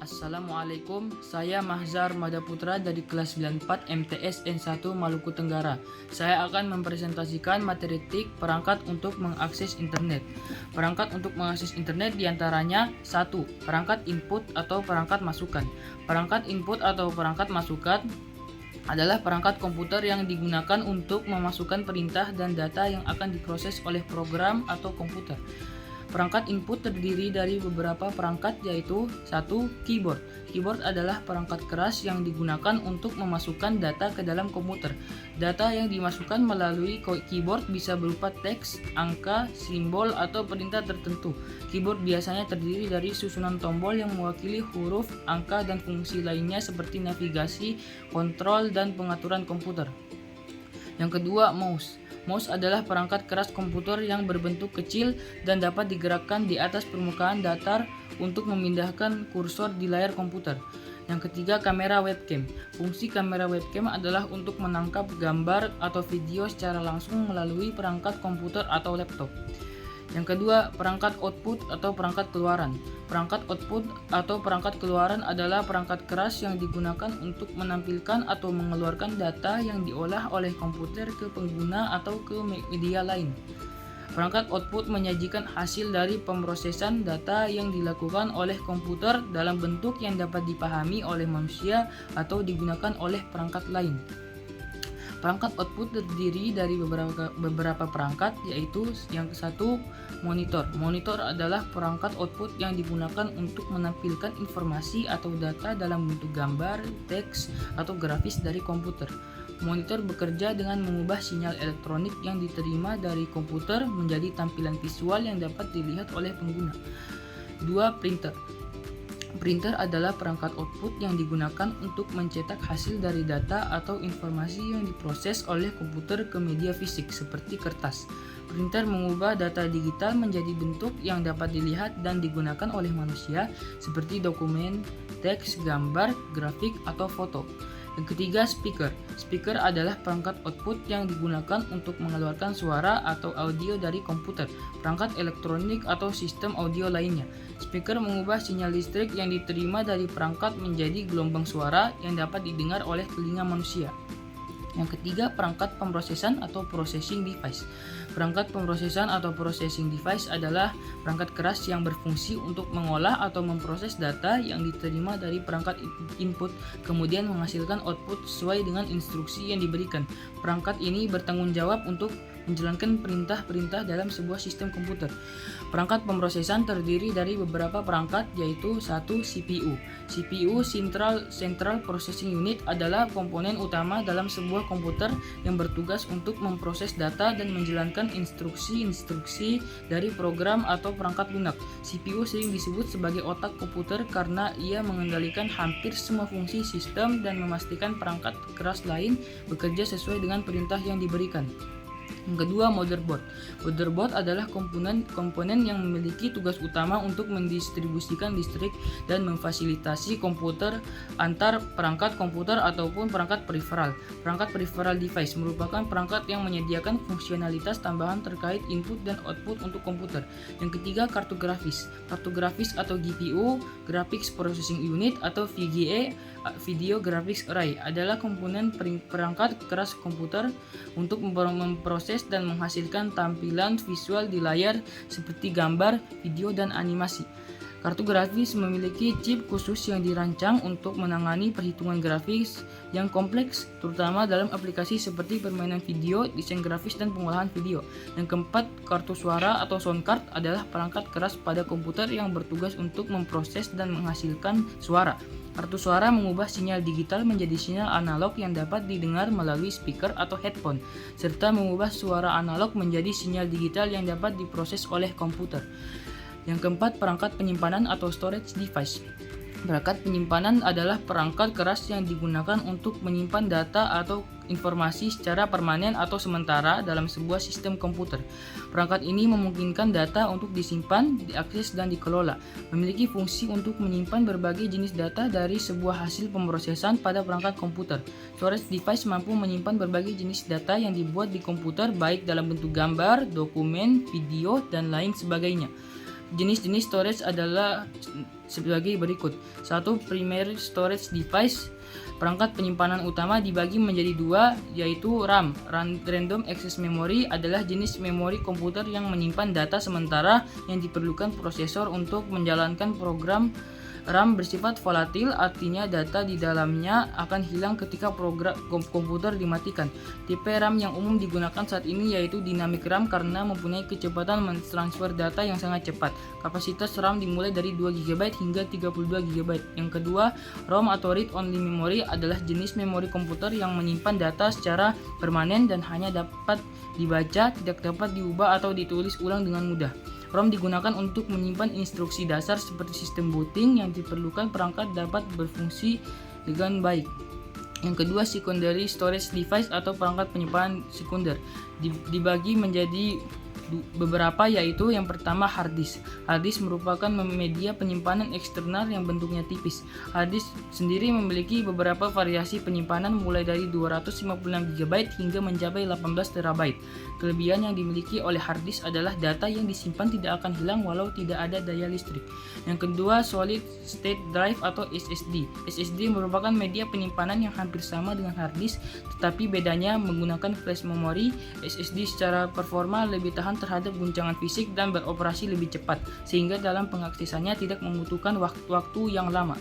Assalamualaikum, saya Mahzar Madaputra dari kelas 94 MTS N1 Maluku Tenggara. Saya akan mempresentasikan materi TIK perangkat untuk mengakses internet. Perangkat untuk mengakses internet diantaranya 1. Perangkat input atau perangkat masukan. Perangkat input atau perangkat masukan adalah perangkat komputer yang digunakan untuk memasukkan perintah dan data yang akan diproses oleh program atau komputer. Perangkat input terdiri dari beberapa perangkat yaitu 1. Keyboard. Keyboard adalah perangkat keras yang digunakan untuk memasukkan data ke dalam komputer. Data yang dimasukkan melalui keyboard bisa berupa teks, angka, simbol, atau perintah tertentu. Keyboard biasanya terdiri dari susunan tombol yang mewakili huruf, angka, dan fungsi lainnya seperti navigasi, kontrol, dan pengaturan komputer. Yang kedua, mouse. Mouse adalah perangkat keras komputer yang berbentuk kecil dan dapat digerakkan di atas permukaan datar untuk memindahkan kursor di layar komputer. Yang ketiga, kamera webcam. Fungsi kamera webcam adalah untuk menangkap gambar atau video secara langsung melalui perangkat komputer atau laptop. Yang kedua, perangkat output atau perangkat keluaran. Perangkat output atau perangkat keluaran adalah perangkat keras yang digunakan untuk menampilkan atau mengeluarkan data yang diolah oleh komputer ke pengguna atau ke media lain. Perangkat output menyajikan hasil dari pemrosesan data yang dilakukan oleh komputer dalam bentuk yang dapat dipahami oleh manusia atau digunakan oleh perangkat lain. Perangkat output terdiri dari beberapa perangkat, yaitu yang satu, monitor. Monitor adalah perangkat output yang digunakan untuk menampilkan informasi atau data dalam bentuk gambar, teks, atau grafis dari komputer. Monitor bekerja dengan mengubah sinyal elektronik yang diterima dari komputer menjadi tampilan visual yang dapat dilihat oleh pengguna. 2. Printer. Printer adalah perangkat output yang digunakan untuk mencetak hasil dari data atau informasi yang diproses oleh komputer ke media fisik seperti kertas. Printer mengubah data digital menjadi bentuk yang dapat dilihat dan digunakan oleh manusia seperti dokumen, teks, gambar, grafik, atau foto. Yang ketiga, speaker. Speaker adalah perangkat output yang digunakan untuk mengeluarkan suara atau audio dari komputer, perangkat elektronik, atau sistem audio lainnya. Speaker mengubah sinyal listrik yang diterima dari perangkat menjadi gelombang suara yang dapat didengar oleh telinga manusia. Yang ketiga, perangkat pemrosesan atau processing device. Perangkat pemrosesan atau processing device adalah perangkat keras yang berfungsi untuk mengolah atau memproses data yang diterima dari perangkat input, kemudian menghasilkan output sesuai dengan instruksi yang diberikan. Perangkat ini bertanggung jawab untuk menjalankan perintah-perintah dalam sebuah sistem komputer. Perangkat pemrosesan terdiri dari beberapa perangkat, yaitu 1. CPU. CPU Central Processing Unit adalah komponen utama dalam sebuah komputer yang bertugas untuk memproses data dan menjalankan instruksi-instruksi dari program atau perangkat lunak. CPU sering disebut sebagai otak komputer karena ia mengendalikan hampir semua fungsi sistem dan memastikan perangkat keras lain bekerja sesuai dengan perintah yang diberikan. Yang kedua, motherboard. Motherboard adalah komponen yang memiliki tugas utama untuk mendistribusikan listrik dan memfasilitasi komputer antar perangkat komputer ataupun perangkat peripheral. Perangkat peripheral device merupakan perangkat yang menyediakan fungsionalitas tambahan terkait input dan output untuk komputer. Yang ketiga, kartu grafis. Kartu grafis atau GPU, Graphics Processing Unit atau VGA, Video Graphics Array, adalah komponen perangkat keras komputer untuk memproses dan menghasilkan tampilan visual di layar seperti gambar, video, dan animasi. Kartu grafis memiliki chip khusus yang dirancang untuk menangani perhitungan grafis yang kompleks, terutama dalam aplikasi seperti permainan video, desain grafis, dan pengolahan video. Yang keempat, kartu suara atau sound card adalah perangkat keras pada komputer yang bertugas untuk memproses dan menghasilkan suara. Kartu suara mengubah sinyal digital menjadi sinyal analog yang dapat didengar melalui speaker atau headphone, serta mengubah suara analog menjadi sinyal digital yang dapat diproses oleh komputer. Yang keempat, perangkat penyimpanan atau storage device. Perangkat penyimpanan adalah perangkat keras yang digunakan untuk menyimpan data atau informasi secara permanen atau sementara dalam sebuah sistem komputer. Perangkat ini memungkinkan data untuk disimpan, diakses, dan dikelola. Memiliki fungsi untuk menyimpan berbagai jenis data dari sebuah hasil pemrosesan pada perangkat komputer. Storage device mampu menyimpan berbagai jenis data yang dibuat di komputer, baik dalam bentuk gambar, dokumen, video, dan lain sebagainya. Jenis-jenis storage adalah sebagai berikut. 1. Primary storage device. Perangkat penyimpanan utama dibagi menjadi dua, yaitu RAM. Random Access Memory adalah jenis memori komputer yang menyimpan data sementara yang diperlukan prosesor untuk menjalankan program. RAM bersifat volatil, artinya data di dalamnya akan hilang ketika program komputer dimatikan. Tipe RAM yang umum digunakan saat ini yaitu Dynamic RAM karena mempunyai kecepatan mentransfer data yang sangat cepat. Kapasitas RAM dimulai dari 2 GB hingga 32 GB. Yang kedua, ROM atau Read Only Memory adalah jenis memori komputer yang menyimpan data secara permanen dan hanya dapat dibaca, tidak dapat diubah atau ditulis ulang dengan mudah. ROM digunakan untuk menyimpan instruksi dasar seperti sistem booting yang diperlukan perangkat dapat berfungsi dengan baik. Yang kedua, secondary storage device atau perangkat penyimpanan sekunder dibagi menjadi beberapa, yaitu yang pertama hard disk. Hard disk merupakan media penyimpanan eksternal yang bentuknya tipis. Hard disk sendiri memiliki beberapa variasi penyimpanan mulai dari 256 GB hingga mencapai 18 TB. Kelebihan yang dimiliki oleh hard disk adalah data yang disimpan tidak akan hilang walau tidak ada daya listrik. Yang kedua, solid state drive atau SSD. SSD merupakan media penyimpanan yang hampir sama dengan hard disk, tetapi bedanya menggunakan flash memory. SSD secara performa lebih tahan terhadap guncangan fisik dan beroperasi lebih cepat, sehingga dalam pengaksesannya tidak membutuhkan waktu yang lama.